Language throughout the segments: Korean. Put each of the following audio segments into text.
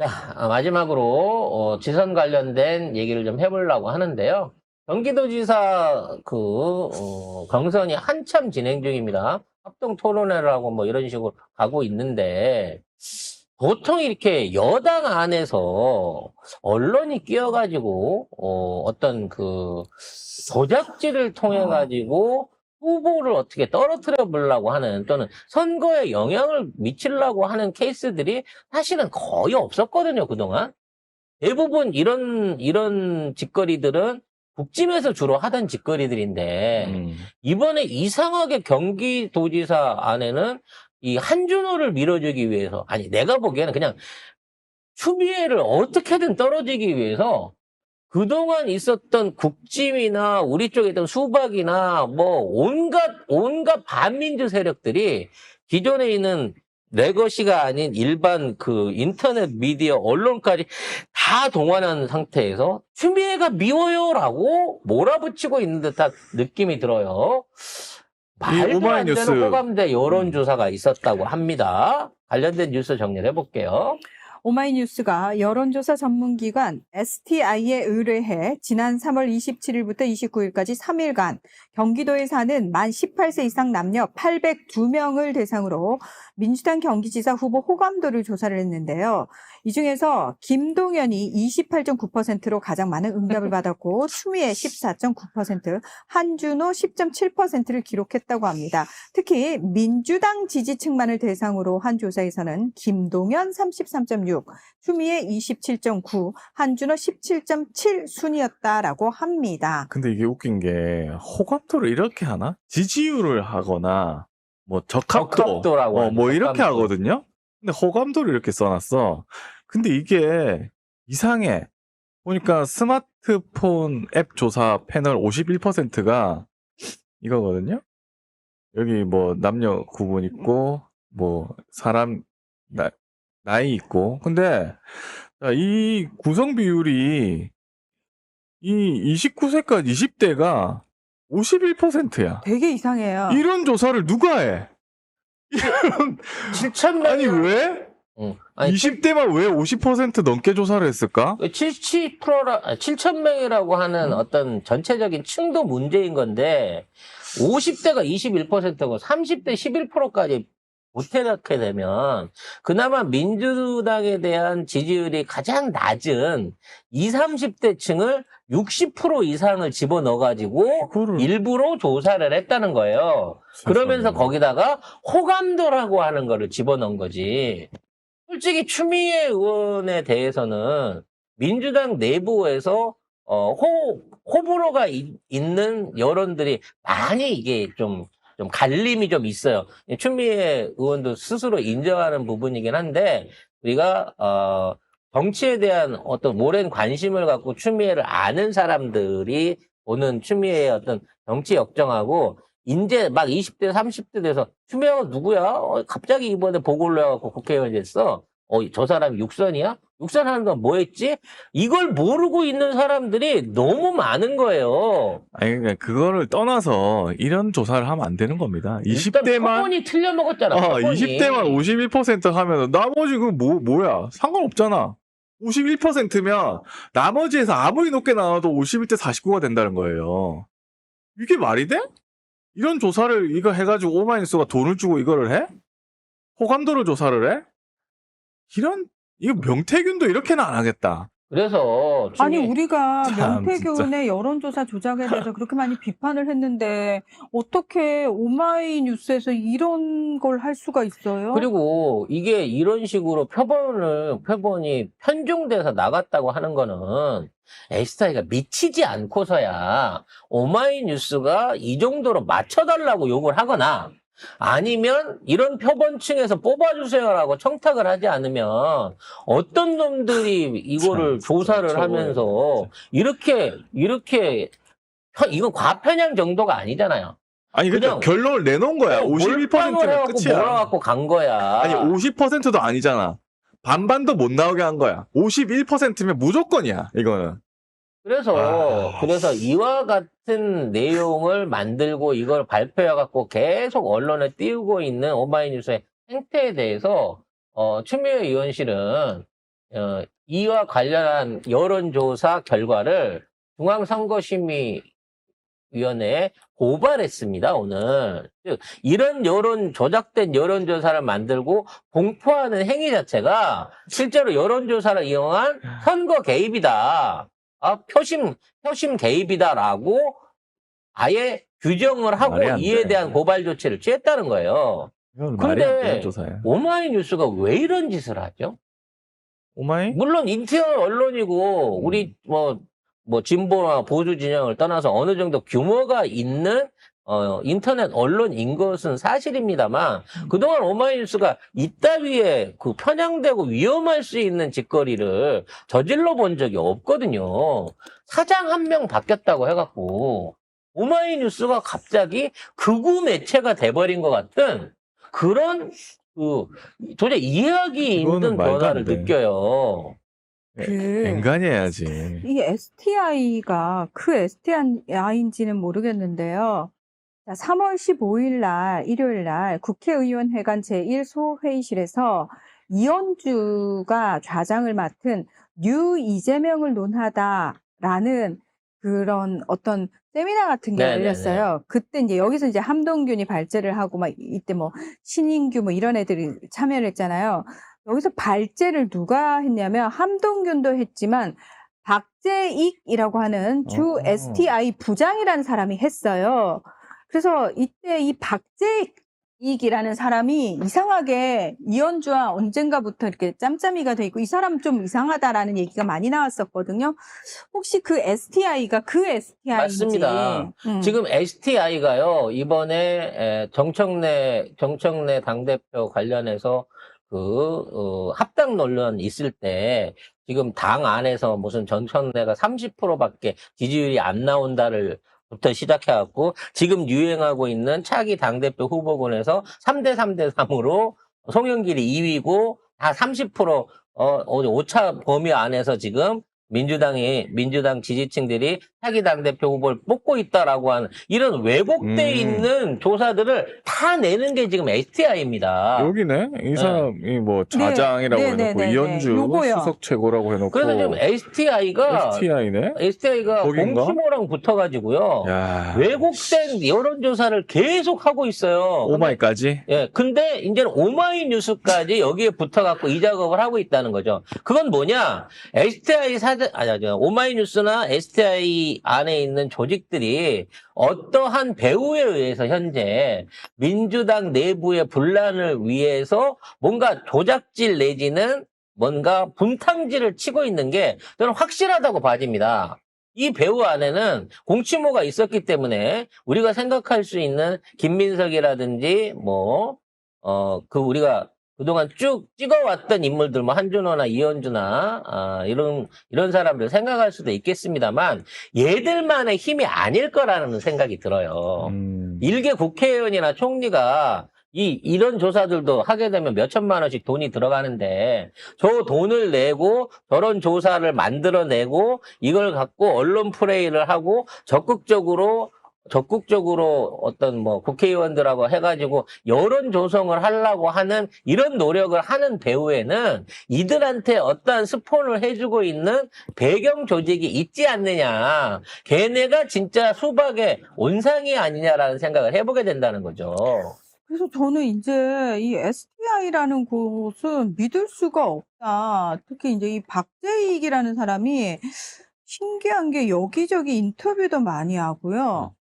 자, 마지막으로 지선 관련된 얘기를 좀 해보려고 하는데요. 경기도지사 경선이 한참 진행 중입니다. 합동 토론회라고 뭐 이런 식으로 가고 있는데 보통 이렇게 여당 안에서 언론이 끼어가지고 어떤 조작질을 통해 가지고 후보를 어떻게 떨어뜨려 보려고 하는 또는 선거에 영향을 미치려고 하는 케이스들이 사실은 거의 없었거든요, 그동안. 대부분 이런 짓거리들은 국짐에서 주로 하던 짓거리들인데 이번에 이상하게 경기도지사 안에는 이 한준호를 밀어주기 위해서, 아니 내가 보기에는 그냥 추미애를 어떻게든 떨어지기 위해서 그동안 있었던 국짐이나 우리 쪽에 있던 수박이나 뭐 온갖 반민주 세력들이 기존에 있는 레거시가 아닌 일반 인터넷 미디어 언론까지 다 동원한 상태에서 추미애가 미워요라고 몰아붙이고 있는 듯한 느낌이 들어요. 말도 안 되는 호감대 여론조사가 있었다고 합니다. 관련된 뉴스 정리를 해볼게요. 오마이뉴스가 여론조사 전문기관 STI에 의뢰해 지난 3월 27일부터 29일까지 3일간 경기도에 사는 만 18세 이상 남녀 802명을 대상으로 민주당 경기지사 후보 호감도를 조사를 했는데요. 이 중에서 김동연이 28.9%로 가장 많은 응답을 받았고 추미애 14.9%, 한준호 10.7%를 기록했다고 합니다. 특히 민주당 지지층만을 대상으로 한 조사에서는 김동연 33.6, 추미애 27.9, 한준호 17.7 순이었다라고 합니다. 근데 이게 웃긴 게 호감도를 이렇게 하나? 지지율을 하거나 뭐 적합도라고 뭐 이렇게 하거든요. 근데 호감도를 이렇게 써놨어. 근데 이게 이상해. 보니까 스마트폰 앱 조사 패널 51%가 이거거든요. 여기 뭐 남녀 구분 있고 뭐 사람 나이 있고. 근데 이 구성 비율이 이 29세까지 20대가 51%야. 되게 이상해요. 이런 조사를 누가 해? 7,000명. 아니 왜? 20대만 왜 50% 넘게 조사를 했을까? 7,000명이라고 하는 어떤 전체적인 층도 문제인 건데 50대가 21%고 30대 11%까지 못해놓게 되면 그나마 민주당에 대한 지지율이 가장 낮은 20, 30대 층을 60% 이상을 집어넣어가지고 일부러 조사를 했다는 거예요. 그러면서 거기다가 호감도라고 하는 거를 집어넣은 거지. 솔직히 추미애 의원에 대해서는 민주당 내부에서 호불호가 있는 여론들이 많이 이게 좀 갈림이 좀 있어요. 추미애 의원도 스스로 인정하는 부분이긴 한데 우리가 정치에 대한 어떤 오랜 관심을 갖고 추미애를 아는 사람들이 보는 추미애의 어떤 정치 역정하고 이제 막 20대, 30대 돼서 추미애가 누구야? 갑자기 이번에 보궐로 해갖고 국회의원 됐어. 저 사람이 육선이야? 육선 하는 건 뭐 했지? 이걸 모르고 있는 사람들이 너무 많은 거예요. 아니, 그러니까 그거를 떠나서 이런 조사를 하면 안 되는 겁니다. 20대만. 표본이 틀려먹었잖아. 20대만 51% 하면 나머지 뭐야? 상관없잖아. 51%면 나머지에서 아무리 높게 나와도 51대 49가 된다는 거예요. 이게 말이 돼? 이런 조사를 이거 해가지고 오마이뉴스가 돈을 주고 이거를 해? 호감도를 조사를 해? 이거 명태균도 이렇게는 안 하겠다. 그래서 아니 우리가 참, 명태균의 여론조사 조작에 대해서 그렇게 많이 비판을 했는데 어떻게 오마이뉴스에서 이런 걸 할 수가 있어요? 그리고 이게 이런 식으로 표본이 편중돼서 나갔다고 하는 거는 S타이가 미치지 않고서야 오마이뉴스가 이 정도로 맞춰달라고 욕을 하거나 아니면 이런 표본층에서 뽑아주세요라고 청탁을 하지 않으면 어떤 놈들이 이거를 조사를 하면서 이렇게 이건 과편향 정도가 아니잖아요. 아니 그냥 결론을 내놓은 거야. 51%면 끝이야. 몰아갖고 간 거야. 아니 50%도 아니잖아. 반반도 못 나오게 한 거야. 51%면 무조건이야. 이거는. 그래서 이와 같은 내용을 만들고 이걸 발표해갖고 계속 언론에 띄우고 있는 오마이뉴스의 행태에 대해서 추미애 의원실은 이와 관련한 여론조사 결과를 중앙선거심의위원회에 고발했습니다, 오늘. 즉, 이런 조작된 여론조사를 만들고 공포하는 행위 자체가 실제로 여론조사를 이용한 선거 개입이다. 표심 개입이다라고 아예 규정을 하고 말이 안 이에 돼. 대한 고발 조치를 취했다는 거예요. 이건 말이 안 근데 되는 조사야. 오마이뉴스가 왜 이런 짓을 하죠? 오마이? 물론 인티어 언론이고 우리 뭐 진보나 보수 진영을 떠나서 어느 정도 규모가 있는 인터넷 언론인 것은 사실입니다만 그동안 오마이뉴스가 이따위에 그 편향되고 위험할 수 있는 짓거리를 저질러 본 적이 없거든요. 사장 한 명 바뀌었다고 해갖고 오마이뉴스가 갑자기 극우 매체가 돼버린 것 같은 그런 도저히 이해하기 그거는 힘든 말도 안 변화를 돼. 느껴요. 앵간히 해야지. 이 STI가 그 STI인지는 모르겠는데요. 3월 15일 날, 일요일 날 국회의원회관 제1소회의실에서 이현주가 좌장을 맡은 뉴 이재명을 논하다라는 그런 어떤 세미나 같은 게 네네네. 열렸어요. 그때 이제 여기서 이제 함동균이 발제를 하고 막 이때 뭐 신인규 뭐 이런 애들이 참여를 했잖아요. 여기서 발제를 누가 했냐면 함동균도 했지만 박재익이라고 하는 주 STI 부장이라는 사람이 했어요. 그래서 이때 이 박재익이라는 사람이 이상하게 이현주와 언젠가부터 이렇게 짬짬이가 돼 있고 이 사람 좀 이상하다라는 얘기가 많이 나왔었거든요. 혹시 그 STI가 그 STI인지 맞습니다. 지금 STI가요, 이번에 정청래 당대표 관련해서 합당 논란 있을 때 지금 당 안에서 무슨 정청래가 30%밖에 지지율이 안 나온다를 부터 시작해갖고 지금 유행하고 있는 차기 당대표 후보군에서 3대 3대 3으로 송영길이 2위고 다 30% 오차 범위 안에서 지금 민주당 지지층들이 차기 당대표 후보를 뽑고 있다라고 하는 이런 왜곡돼 있는 조사들을 다 내는 게 지금 STI입니다. 여기네? 이 사람이 뭐 좌장이라고 해놓고 이현주 요거요. 수석 최고라고 해놓고. 그래서 지금 STI네? STI가 거긴가? 공치모랑 붙어가지고요. 야. 왜곡된 여론조사를 계속 하고 있어요. 오마이까지? 예, 근데 이제는 오마이뉴스까지 여기에 붙어갖고 이 작업을 하고 있다는 거죠. 그건 뭐냐? 오마이뉴스나 STI 안에 있는 조직들이 어떠한 배후에 의해서 현재 민주당 내부의 분란을 위해서 뭔가 조작질 내지는 뭔가 분탕질을 치고 있는 게 저는 확실하다고 봐집니다. 이 배후 안에는 공치모가 있었기 때문에 우리가 생각할 수 있는 김민석이라든지 우리가 그동안 쭉 찍어왔던 인물들, 뭐 한준호나 이현주나 이런 사람들 생각할 수도 있겠습니다만 얘들만의 힘이 아닐 거라는 생각이 들어요. 일개 국회의원이나 총리가 이런 조사들도 하게 되면 몇 천만 원씩 돈이 들어가는데 저 돈을 내고 저런 조사를 만들어내고 이걸 갖고 언론 플레이를 하고 적극적으로 어떤 뭐 국회의원들하고 해가지고 여론 조성을 하려고 하는 이런 노력을 하는 배후에는 이들한테 어떠한 스폰을 해주고 있는 배경 조직이 있지 않느냐. 걔네가 진짜 수박의 온상이 아니냐라는 생각을 해보게 된다는 거죠. 그래서 저는 이제 이 STI라는 곳은 믿을 수가 없다. 특히 이제 이 박재익이라는 사람이 신기한 게 여기저기 인터뷰도 많이 하고요.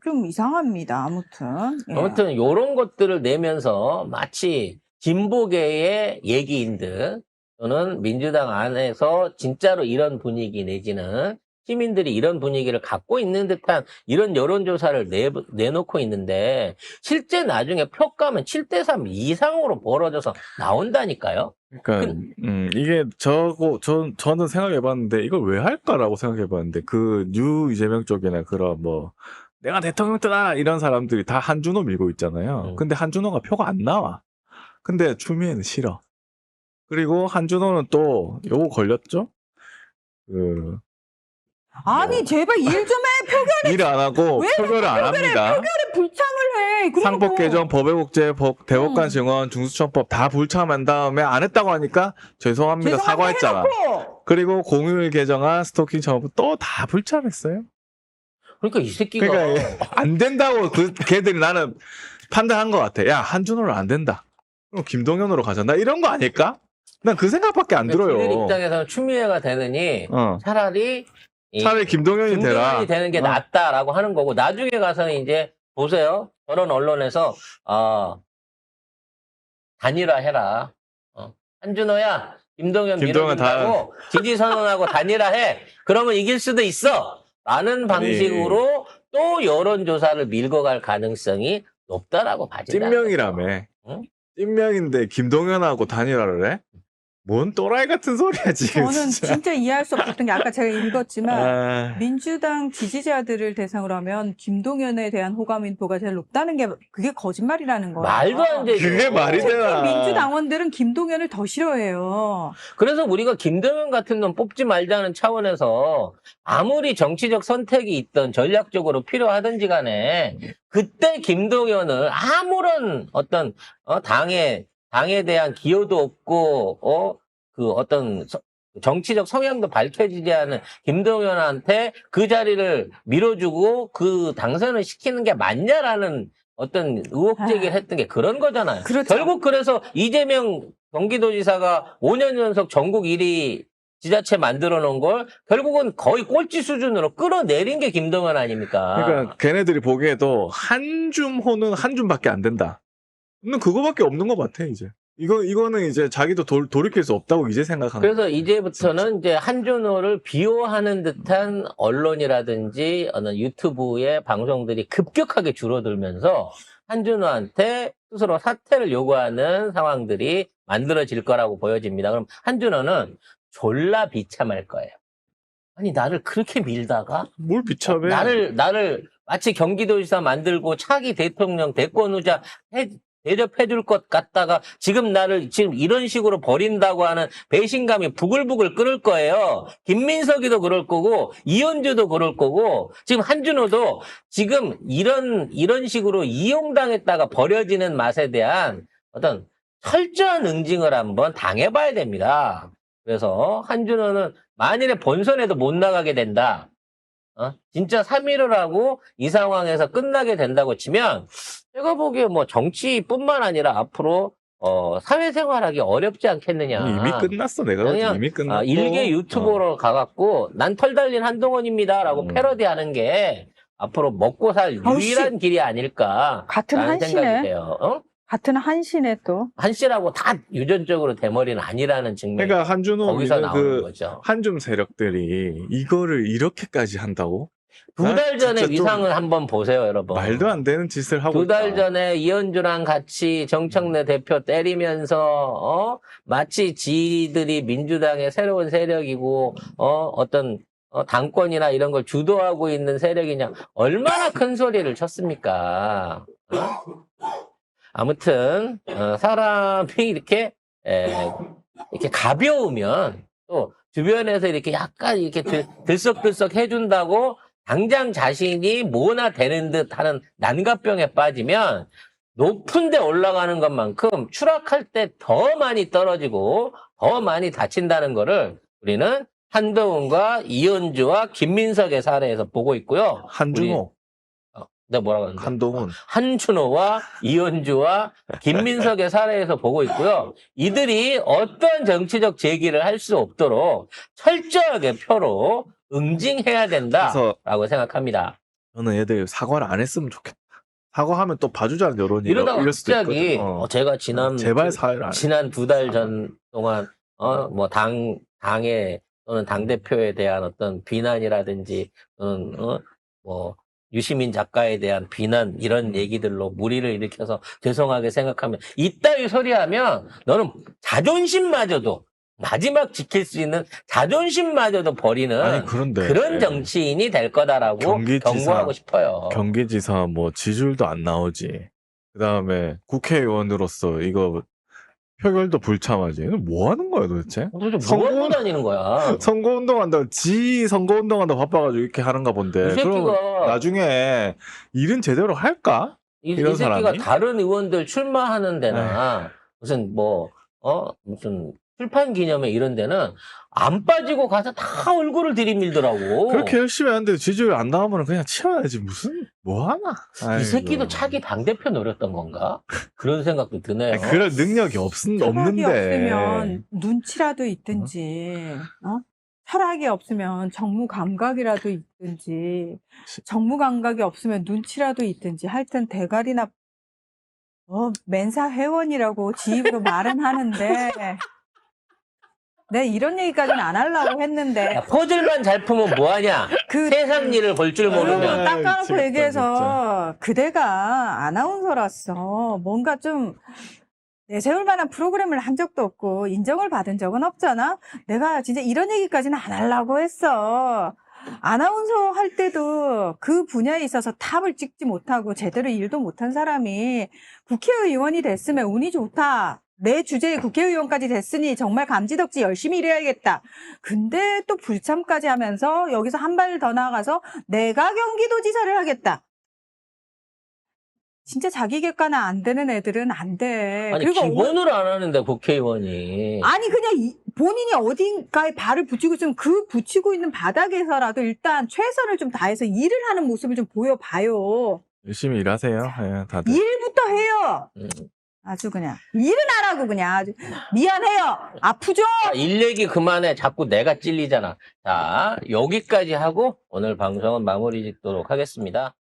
좀 이상합니다. 아무튼. 예. 아무튼 이런 것들을 내면서 마치 진보계의 얘기인 듯 또는 민주당 안에서 진짜로 이런 분위기 내지는 시민들이 이런 분위기를 갖고 있는 듯한 이런 여론조사를 내놓고 있는데 실제 나중에 표값은 7대3 이상으로 벌어져서 나온다니까요. 그러니까 이게 저는 생각해봤는데 이걸 왜 할까라고 생각해봤는데 그 뉴 이재명 쪽이나 그런 뭐 내가 대통령 뜨나 이런 사람들이 다 한준호 밀고 있잖아요. 근데 한준호가 표가 안 나와. 근데 추미애는 싫어. 그리고 한준호는 또 요거 걸렸죠? 아니 제발 일 좀 해 일 안 하고 왜 표결을 안 합니다. 불참을 해. 그리고 상법 뭐 개정, 법외국제, 대법관 증언, 중수청법 다 불참한 다음에 안 했다고 하니까 죄송합니다. 사과했잖아. 해놓고 그리고 공휴일 개정안, 스토킹 처분 또 다 불참했어요. 그러니까 이 새끼가 그러니까 안 된다고 걔들이 나는 판단한 것 같아. 야, 한준호는 안 된다. 그럼 김동연으로 가자. 나 이런 거 아닐까? 난 그 생각밖에 안 그들 들어요. 입장에서는 추미애가 되느니 어. 차라리 차라리 김동연이 되라. 김동연이 되는 게 낫다라고 하는 거고 나중에 가서는 이제 보세요. 저런 언론에서 단일화해라. 한준호야 김동연 밀어준다고 지지선언하고 단일화해. 그러면 이길 수도 있어. 라는 방식으로 또 여론조사를 밀고 갈 가능성이 높다라고 봐진다. 찐명이라며. 응? 찐명인데 김동연하고 단일화를 해? 뭔 또라이 같은 소리야 지금. 저는 진짜 이해할 수 없었던 게 아까 제가 읽었지만 아, 민주당 지지자들을 대상으로 하면 김동연에 대한 호감인도가 제일 높다는 게 그게 거짓말이라는 거예요. 말도 안 되죠. 그게 말이 되나. 민주당원들은 김동연을 더 싫어해요. 그래서 우리가 김동연 같은 놈 뽑지 말자는 차원에서 아무리 정치적 선택이 있던 전략적으로 필요하든지 간에 그때 김동연을 아무런 어떤 당에 대한 기여도 없고 그 어떤 정치적 성향도 밝혀지지 않은 김동연한테 그 자리를 밀어주고 그 당선을 시키는 게 맞냐라는 어떤 의혹 제기를 했던 게 그런 거잖아요. 그렇죠. 결국 그래서 이재명 경기도지사가 5년 연속 전국 1위 지자체 만들어 놓은 걸 결국은 거의 꼴찌 수준으로 끌어내린 게 김동연 아닙니까? 그러니까 걔네들이 보기에도 한줌호는 한줌밖에 안 된다. 근데 그거밖에 없는 것 같아 이제. 이거는 이제 자기도 돌이킬 수 없다고 이제 생각하는. 그래서 이제부터는 이제 한준호를 비호하는 듯한 언론이라든지 어느 유튜브의 방송들이 급격하게 줄어들면서 한준호한테 스스로 사퇴를 요구하는 상황들이 만들어질 거라고 보여집니다. 그럼 한준호는 졸라 비참할 거예요. 아니 나를 그렇게 밀다가 뭘 비참해? 나를 마치 경기도지사 만들고 차기 대통령 대권 후자 대접해줄 것 같다가 지금 나를 지금 이런 식으로 버린다고 하는 배신감이 부글부글 끓을 거예요. 김민석이도 그럴 거고 이현주도 그럴 거고 지금 한준호도 지금 이런 식으로 이용당했다가 버려지는 맛에 대한 어떤 철저한 응징을 한번 당해봐야 됩니다. 그래서 한준호는 만일에 본선에도 못 나가게 된다. 진짜 3위를 하고 이 상황에서 끝나게 된다고 치면 제가 보기에 뭐 정치뿐만 아니라 앞으로 사회생활하기 어렵지 않겠느냐. 이미 끝났어 내가 그냥 이미 끝났고. 일개 유튜버로 가갖고 난 털 달린 한동훈입니다라고 패러디하는 게 앞으로 먹고 살 유일한 길이 아닐까. 같은 한시네. 생각이 돼요. 같은 한시네 또. 한씨라고 다 유전적으로 대머리는 아니라는 측면. 그러니까 한준호 거기서 믿는 나오는 그 거죠. 한줌 세력들이 이거를 이렇게까지 한다고? 2달 전에 진짜 좀 위상을 한번 보세요, 여러분. 말도 안 되는 짓을 하고 2달 있다. 전에 이현주랑 같이 정청래 대표 때리면서 마치 지들이 민주당의 새로운 세력이고 어떤 당권이나 이런 걸 주도하고 있는 세력이냐 얼마나 큰 소리를 쳤습니까? 아무튼 사람이 이렇게 가벼우면 또 주변에서 이렇게 약간 이렇게 들썩들썩 해준다고 당장 자신이 뭐나 되는 듯 하는 난가병에 빠지면 높은 데 올라가는 것만큼 추락할 때 더 많이 떨어지고 더 많이 다친다는 거를 우리는 한동훈과 이현주와 김민석의 사례에서 보고 있고요. 한준호, 내가 뭐라고 했는데? 한동훈. 한준호와 이현주와 김민석의 사례에서 보고 있고요. 이들이 어떤 정치적 제기를 할 수 없도록 철저하게 표로 응징해야 된다라고 생각합니다. 저는 얘들 사과를 안 했으면 좋겠다. 사과하면 또 봐주자는 여론이 이러다가 올릴 수도 갑자기 있거든. 제가 지난 사과를 안 해. 지난 2달 전 동안 뭐 당에 또는 당 대표에 대한 어떤 비난이라든지 또는 뭐 유시민 작가에 대한 비난 이런 얘기들로 무리를 일으켜서 죄송하게 생각하면 이따위 소리하면 너는 자존심마저도 마지막 지킬 수 있는 자존심마저도 버리는 아니, 그런데 그런 정치인이 될 거다라고 경고하고 싶어요. 경기지사 뭐 지지율도 안 나오지. 그다음에 국회의원으로서 이거 표결도 불참하지. 이거 뭐 하는 거야 도대체? 도대체 뭐 하고 다니는 거야? 선거운동한다고 선거운동한다고 바빠가지고 이렇게 하는가 이 본데. 새끼가- 그럼 나중에 일은 제대로 할까? 이 이런 새끼가 사람이? 다른 의원들 출마하는 데나 무슨 무슨 출판 기념회 이런 데는 안 빠지고 가서 다 얼굴을 들이밀더라고. 그렇게 열심히 하는데 지지율 안 나오면 그냥 치워야지. 무슨 뭐 하나? 이 새끼도 차기 당대표 노렸던 건가? 그런 생각도 드네요. 그럴 능력이 철학이 없는데. 없으면 눈치라도 있든지, 철학이 없으면 정무 감각이라도 있든지, 정무 감각이 없으면 눈치라도 있든지, 하여튼 대가리나, 멘사 회원이라고 지 입으로 말은 하는데, 내 이런 얘기까지는 안 하려고 했는데, 야, 퍼즐만 잘 풀면 뭐하냐? 그, 세상 일을 볼 줄 모르면. 아, 딱 까놓고 진짜, 얘기해서, 그대가 아나운서라서 뭔가 좀, 내세울 만한 프로그램을 한 적도 없고 인정을 받은 적은 없잖아. 내가 진짜 이런 얘기까지는 안 하려고 했어. 아나운서 할 때도 그 분야에 있어서 탑을 찍지 못하고 제대로 일도 못한 사람이 국회의원이 됐으면 운이 좋다. 내 주제에 국회의원까지 됐으니 정말 감지덕지 열심히 일해야겠다. 근데 또 불참까지 하면서 여기서 한 발 더 나아가서 내가 경기도지사를 하겠다. 진짜 자기 객관화 안 되는 애들은 안 돼. 아니, 기본으로 안 하는데, 국회의원이. 아니 그냥 본인이 어딘가에 발을 붙이고 있으면 그 붙이고 있는 바닥에서라도 일단 최선을 좀 다해서 일을 하는 모습을 좀 보여봐요. 열심히 일하세요. 예, 다들. 일부터 해요. 음. 아주 그냥 일은 안 하고 그냥 아주 미안해요. 아프죠? 자, 일 얘기 그만해. 자꾸 내가 찔리잖아. 자, 여기까지 하고 오늘 방송은 마무리 짓도록 하겠습니다.